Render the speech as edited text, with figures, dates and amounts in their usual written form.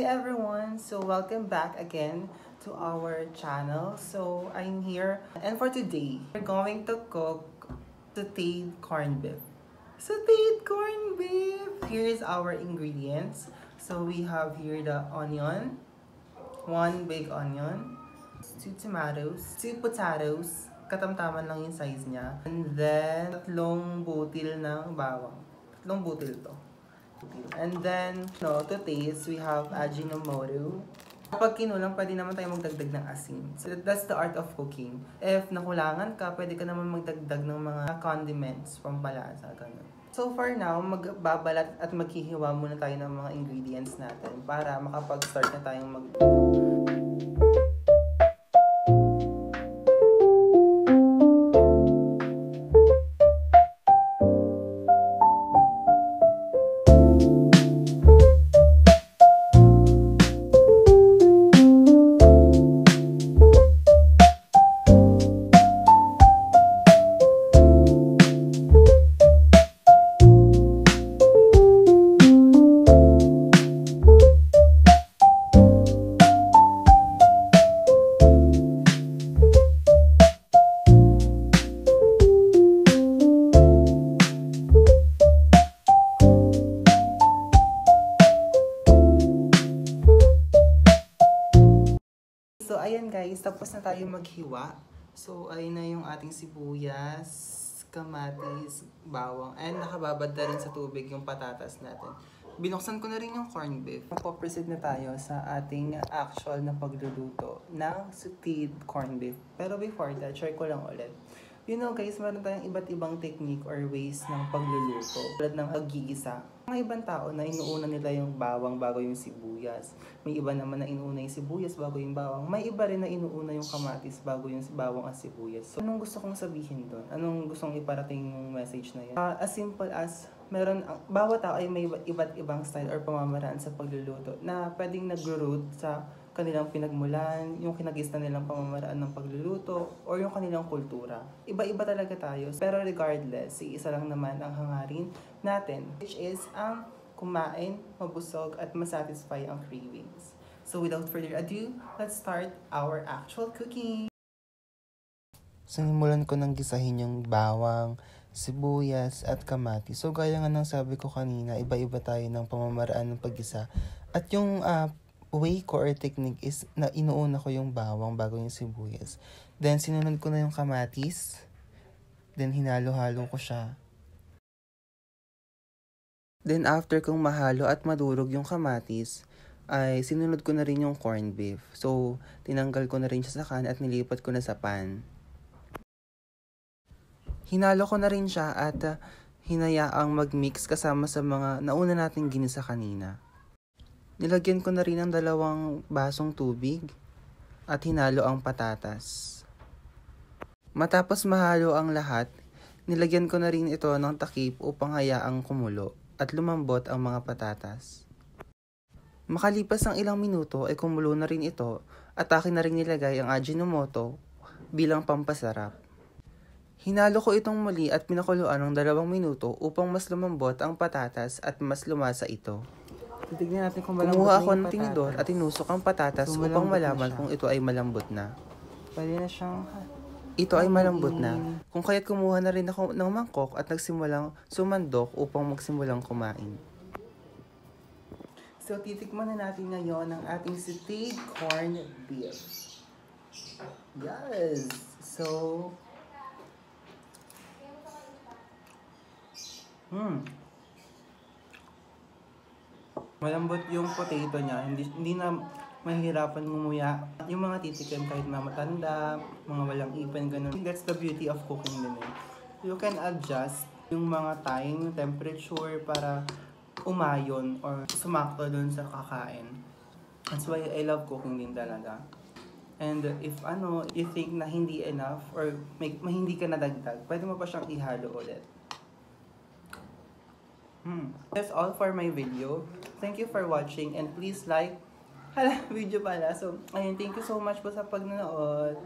everyone! So welcome back again to our channel. So I'm here, and for today, we're going to cook sauteed corned beef. Sauteed corned beef! Here is our ingredients. So we have here the onion, one big onion, 2 tomatoes, 2 potatoes, katamtaman lang yung size niya, and then 3 butil ng bawang. 3 butil to. And then, to taste, we have Ajinomoto. Kapag kinulang, pwede naman tayo magdagdag ng asin. So that's the art of cooking. If nakulangan ka, pwede ka naman magdagdag ng mga condiments, pampalasa, ganun. So for now, magbabalat at maghihiwa muna tayo ng mga ingredients natin para makapag-start na tayong So, ayan guys, tapos na tayo maghiwa. So, ayun na yung ating sibuyas, kamatis, bawang, and nakababad na rin sa tubig yung patatas natin. Binuksan ko na rin yung corned beef. Magpo-proceed na tayo sa ating actual na pagluluto ng sauteed corned beef. Pero before that, share ko lang ulit. You know guys, meron tayong iba't ibang technique or ways ng pagluluto. Tulad ng pag-iisa. Mga ibang tao na inuuna nila yung bawang bago yung sibuyas. May iba naman na inuuna yung sibuyas bago yung bawang. May iba rin na inuuna yung kamatis bago yung bawang at sibuyas. So, anong gusto kong sabihin doon? Anong gustong iparating yung message na yun? As simple as, bawat tao ay may iba't ibang style or pamamaraan sa pagluluto na pwedeng nag-root sa kanilang pinagmulan, yung kinagisnan nilang pamamaraan ng pagluluto, or yung kanilang kultura. Iba-iba talaga tayo. Pero regardless, isa lang naman ang hangarin natin, which is ang kumain, mabusog, at masatisfy ang cravings. So without further ado, let's start our actual cooking. Sinimulan ko ng gisahin yung bawang, sibuyas, at kamatis. So gaya nga ng sabi ko kanina, iba-iba tayo ng pamamaraan ng paggisa. At yung way ko or technique is na inuuna ko yung bawang bago yung sibuyas. Then, sinunod ko na yung kamatis. Then, hinalo-halo ko siya. Then, after kong mahalo at madurog yung kamatis, ay sinunod ko na rin yung corned beef. So, tinanggal ko na rin siya sa kan at nilipat ko na sa pan. Hinalo ko na rin siya at hinayaang mag-mix kasama sa mga nauna nating ginisa kanina. Nilagyan ko na rin ng 2 basong tubig at hinalo ang patatas. Matapos mahalo ang lahat, nilagyan ko na rin ito ng takip upang hayaang kumulo at lumambot ang mga patatas. Makalipas ang ilang minuto ay kumulo na rin ito at akin na rin nilagay ang Ajinomoto bilang pampasarap. Hinalo ko itong muli at pinakuluan ng 2 minuto upang mas lumambot ang patatas at mas lumasa ito. Titignan natin kung malambot. Kumuha ako ng tinidor at tinusok ang patatas upang malaman kung ito ay malambot na. Pwede na siyang ito ay malambot na. Kung kaya't kumuha na rin ako ng mangkok at nagsimulang sumandok upang magsimulang kumain. So, titikman na natin ngayon ang ating sauteed corned beef. Yes! So, malambot yung potato niya, hindi na mahihirapan ngumuya. Yung mga titikim kahit mga matanda, mga walang ipin, ganun. That's the beauty of cooking din eh. You can adjust yung mga time, temperature para umayon or sumakto dun sa kakain. That's why I love cooking din talaga. And if you think na hindi enough or hindi ka nadagdag, pwede mo pa siyang ihalo ulit. That's all for my video. Thank you for watching and please like video pala. So, ayun, thank you so much po sa pagnonood.